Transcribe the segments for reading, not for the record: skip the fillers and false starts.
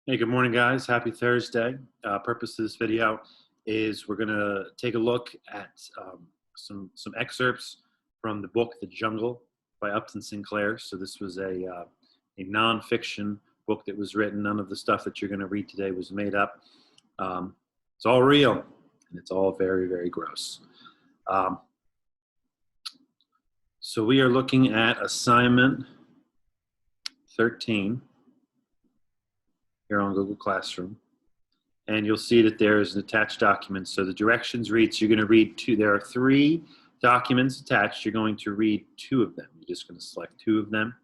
Hey, good morning, guys. Happy Thursday. Purpose of this video is we're gonna take a look at some excerpts from the book *The Jungle* by Upton Sinclair. So this was a nonfiction book that was written. None of the stuff that you're going to read today was made up. It's all real, and it's all very, very gross. So we are looking at assignment 13. Here on Google Classroom, and you'll see that there is an attached document. So the directions read, so you're going to read two. There are 3 documents attached. You're going to read 2 of them. You're just going to select 2 of them,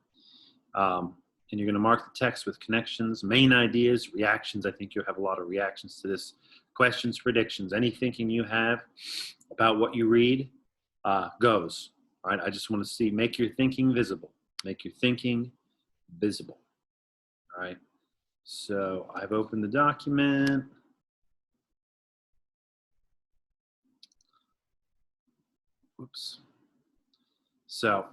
and you're going to mark the text with connections, main ideas, reactions. I think you'll have a lot of reactions to this. Questions, predictions, any thinking you have about what you read goes. All right, I just want to see, make your thinking visible. Make your thinking visible. All right. So I've opened the document. Whoops. So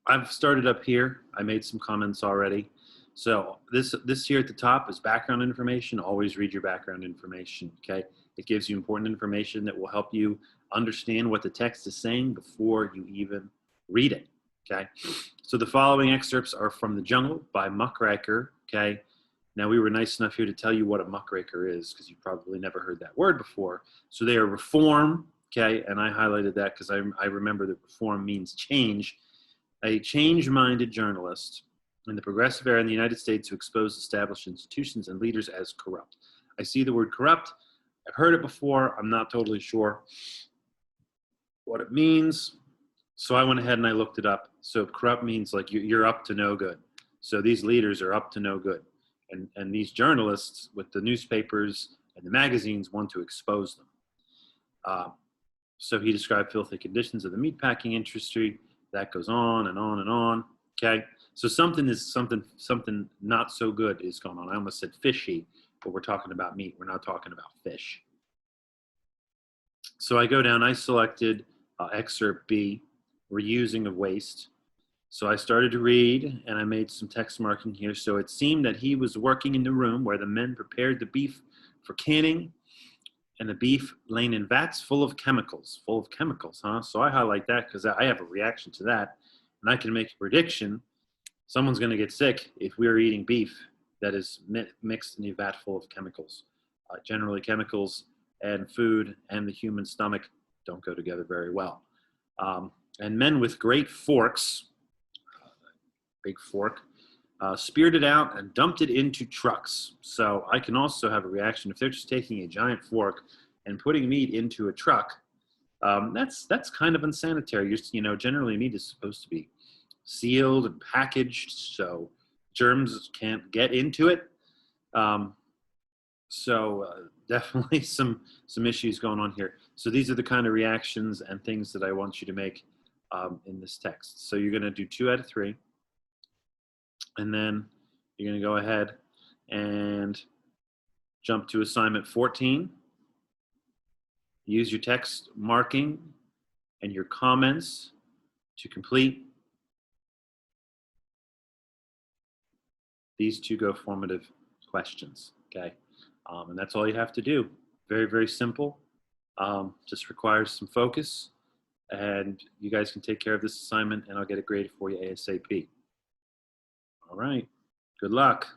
I've started up here. I made some comments already. So this here at the top is background information. Always read your background information, okay? It gives you important information that will help you understand what the text is saying before you even read it, okay? So the following excerpts are from *The Jungle* by Muckraker, okay? Now, we were nice enough here to tell you what a muckraker is, because you probably never heard that word before. So they are reform, okay? And I highlighted that because I remember that reform means change. A change-minded journalist in the progressive era in the United States who exposed established institutions and leaders as corrupt. I see the word corrupt. I've heard it before. I'm not totally sure what it means. So I went ahead and I looked it up. So corrupt means like you're up to no good. So these leaders are up to no good. And these journalists with the newspapers and the magazines want to expose them. So he described filthy conditions of the meatpacking industry. That goes on and on and on. Okay, so something not so good is going on. I almost said fishy, but we're talking about meat. We're not talking about fish. So I go down. I selected excerpt B, reusing of waste. So I started to read, and I made some text marking here. So it seemed that he was working in the room where the men prepared the beef for canning, and the beef laying in vats full of chemicals. Full of chemicals, huh? So I highlight that because I have a reaction to that, and I can make a prediction. Someone's going to get sick if we're eating beef that is mixed in a vat full of chemicals. Generally, chemicals and food and the human stomach don't go together very well. And men with great forks, big fork, speared it out and dumped it into trucks. So I can also have a reaction if they're just taking a giant fork and putting meat into a truck. That's kind of unsanitary. You know, generally meat is supposed to be sealed and packaged so germs can't get into it. Definitely some issues going on here. So these are the kind of reactions and things that I want you to make in this text. So you're going to do 2 out of 3. And then you're going to go ahead and jump to assignment 14. Use your text marking and your comments to complete these 2 go-formative questions, okay? And that's all you have to do. Very, very simple. Just requires some focus. And you guys can take care of this assignment, and I'll get it graded for you ASAP. All right. Good luck.